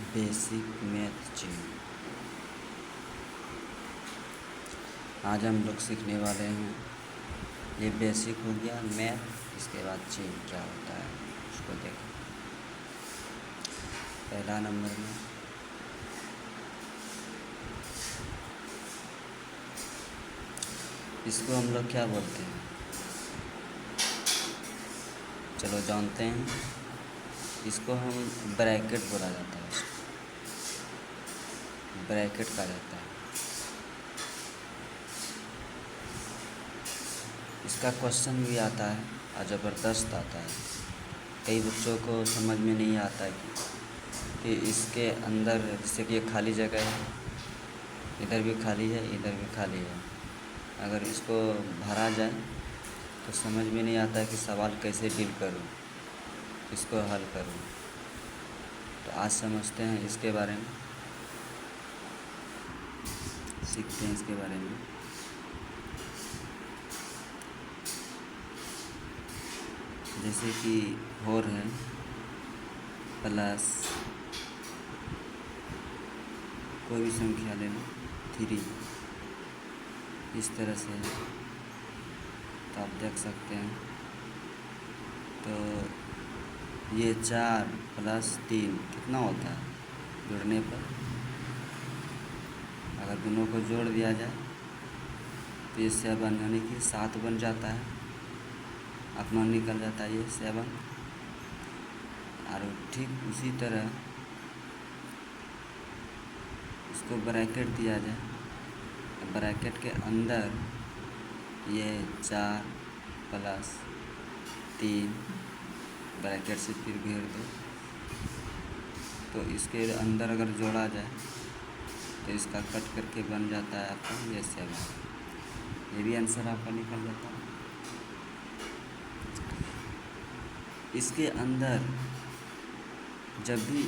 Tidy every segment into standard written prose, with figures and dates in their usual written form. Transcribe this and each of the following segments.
Basic math chain. आज हम लोग सीखने वाले हैं, ये बेसिक हो गया मैथ। इसके बाद चेन क्या होता है उसको देखें। पहला नंबर में इसको हम लोग क्या बोलते हैं, चलो जानते हैं। इसको हम ब्रैकेट बोला जाता है, ब्रैकेट कहा जाता है। इसका क्वेश्चन भी आता है और ज़बरदस्त आता है। कई बच्चों को समझ में नहीं आता है कि इसके अंदर, जैसे कि ये खाली जगह है, इधर भी खाली है, इधर भी खाली है। अगर इसको भरा जाए तो समझ में नहीं आता है कि सवाल कैसे डील करूं, इसको हल करूं। तो आज समझते हैं इसके बारे में, सीखते हैं इसके बारे में। जैसे कि 4 है प्लस कोई भी संख्या ले लो 3, इस तरह से है। तो आप देख सकते हैं, तो ये 4 प्लस 3 कितना होता है जोड़ने पर। अगर दोनों को जोड़ दिया जाए तो ये 7 यानी कि 7 बन जाता है, अपना निकल जाता है ये 7। और ठीक उसी तरह इसको ब्रैकेट दिया जाए, ब्रैकेट के अंदर ये 4 प्लस 3 ब्रैकेट से फिर घेर दो, तो इसके अंदर अगर जोड़ा जाए तो इसका कट करके बन जाता है आपका ये 7। ये भी आंसर आपका निकल जाता है। इसके अंदर जब भी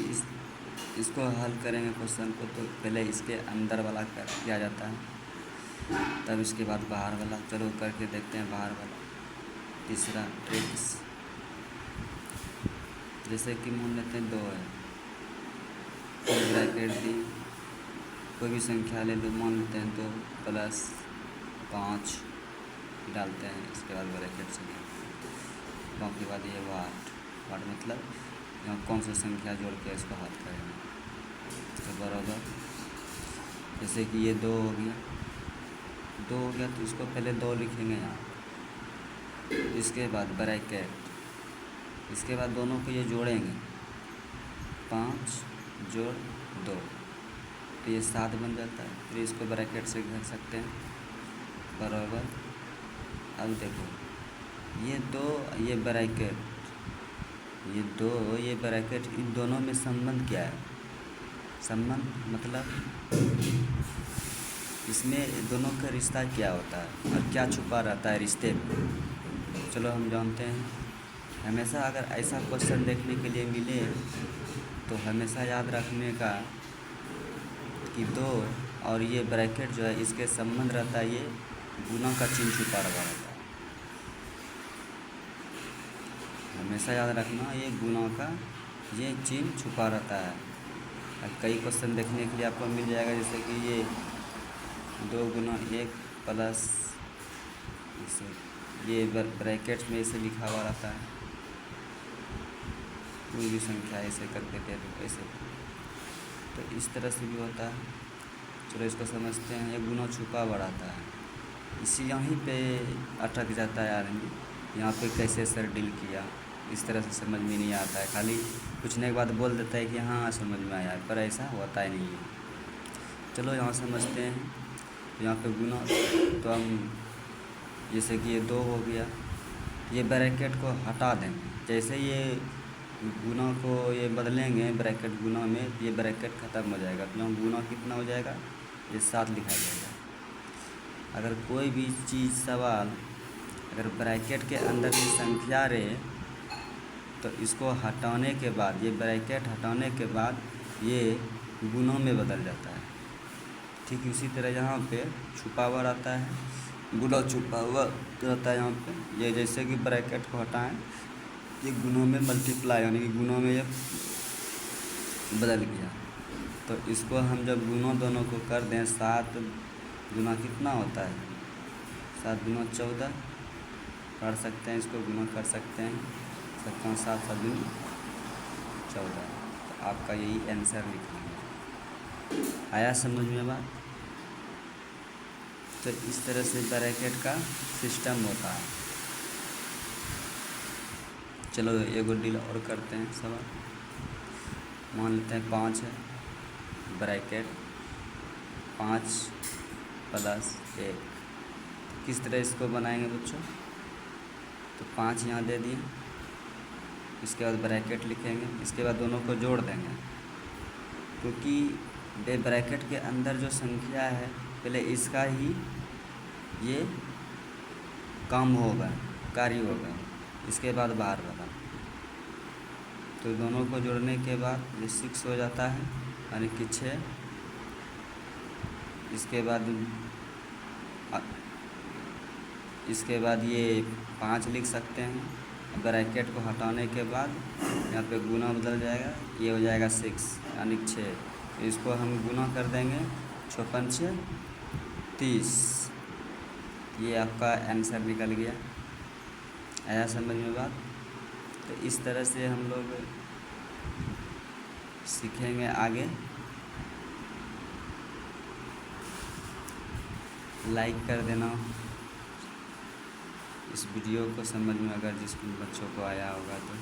इसको हल करेंगे क्वेश्चन को, तो पहले इसके अंदर वाला किया जाता है, तब इसके बाद बाहर वाला। चलो करके देखते हैं बाहर वाला। तीसरा ट्रिक्स, जैसे कि मान लेते हैं 2 है, फिर ब्रैकेट दी, कोई भी संख्या ले लो, मान लेते हैं 2 प्लस 5 डालते हैं, इसके बाद ब्रैकेट से बाकी बाद ये वाट मतलब यहाँ कौन सा संख्या जोड़ के इसको हल करेंगे। तो बराबर, जैसे कि ये 2 हो गया, तो इसको पहले 2 लिखेंगे यहाँ, इसके बाद ब्रैकेट, इसके बाद दोनों को ये जोड़ेंगे, 5 जोड़ 2, तो ये 7 बन जाता है। फिर इसको ब्रैकेट से घेर सकते हैं, बराबर। अब देखो ये 2, ये ब्रैकेट, ये 2, ये ब्रैकेट, इन दोनों में संबंध क्या है। संबंध मतलब इसमें दोनों का रिश्ता क्या होता है और क्या छुपा रहता है रिश्ते में। चलो हम जानते हैं। हमेशा अगर ऐसा क्वेश्चन देखने के लिए मिले तो हमेशा याद रखने का कि 2 और ये ब्रैकेट जो है इसके संबंध रहता है, ये गुना का चिन्ह छुपा रहा रहता है। हमेशा याद रखना, ये गुना का ये चिन्ह छुपा रहता है। कई क्वेश्चन देखने के लिए आपको मिल जाएगा, जैसे कि ये 2 गुना 1 प्लस ये ब्रैकेट में ऐसे लिखा हुआ रहता है, कोई भी संख्या ऐसे करके दे दो ऐसे, तो इस तरह से भी होता है। चलो इसको समझते हैं। ये गुना छुपा हुआ रहता है, इसी यहीं पे अटक जाता है आदमी, यहाँ पे कैसे सर डील किया, इस तरह से समझ में नहीं आता है। खाली पूछने के बाद बोल देता है कि हाँ समझ में आया, पर ऐसा होता ही नहीं है। चलो यहाँ समझते हैं। यहाँ पे गुना, तो हम जैसे कि ये 2 हो गया, ये ब्रैकेट को हटा देंगे। जैसे ये गुना को ये बदलेंगे ब्रैकेट गुना में, ये ब्रैकेट ख़त्म हो जाएगा, तो यहाँ गुना कितना हो जाएगा, ये 7 लिखा जाएगा। अगर कोई भी चीज़ सवाल अगर ब्रैकेट के अंदर की संख्या रहे तो इसको हटाने के बाद, ये ब्रैकेट हटाने के बाद ये गुणों में बदल जाता है। ठीक इसी तरह यहाँ पे छुपा हुआ रहता है, गुना छुपा हुआ रहता है यहाँ पे। ये जैसे कि ब्रैकेट को हटाएं, ये गुणों में मल्टीप्लाई यानी कि गुणों में ये बदल गया। तो इसको हम जब गुणों दोनों को कर दें, 7 गुना कितना होता है, 7 गुना 14 पढ़ सकते हैं, इसको गुना कर सकते हैं, 7 7 दूनी 14। तो आपका यही आंसर लिखना है। आया समझ में बात? तो इस तरह से ब्रैकेट का सिस्टम होता है। चलो एक डील और करते हैं सवाल। मान लेते हैं 5 है, ब्रैकेट 5 + 1। किस तरह इसको बनाएंगे बच्चों? तो 5 यहाँ दे दिए, इसके बाद ब्रैकेट लिखेंगे, इसके बाद दोनों को जोड़ देंगे, क्योंकि ब्रैकेट के अंदर जो संख्या है पहले इसका ही ये काम होगा, कार्य होगा, इसके बाद बाहर वाला। तो दोनों को जोड़ने के बाद ये 6 हो जाता है, यानी कि 6। इसके बाद ये 5 लिख सकते हैं। ब्रैकेट को हटाने के बाद यहाँ पे गुना बदल जाएगा, ये हो जाएगा 6 यानी 6। इसको हम गुना कर देंगे, 6 × 5 = 30। ये आपका आंसर निकल गया। आया समझ में बात? तो इस तरह से हम लोग सीखेंगे आगे। लाइक कर देना इस वीडियो को, समझ में अगर जिस बच्चों को आया होगा तो।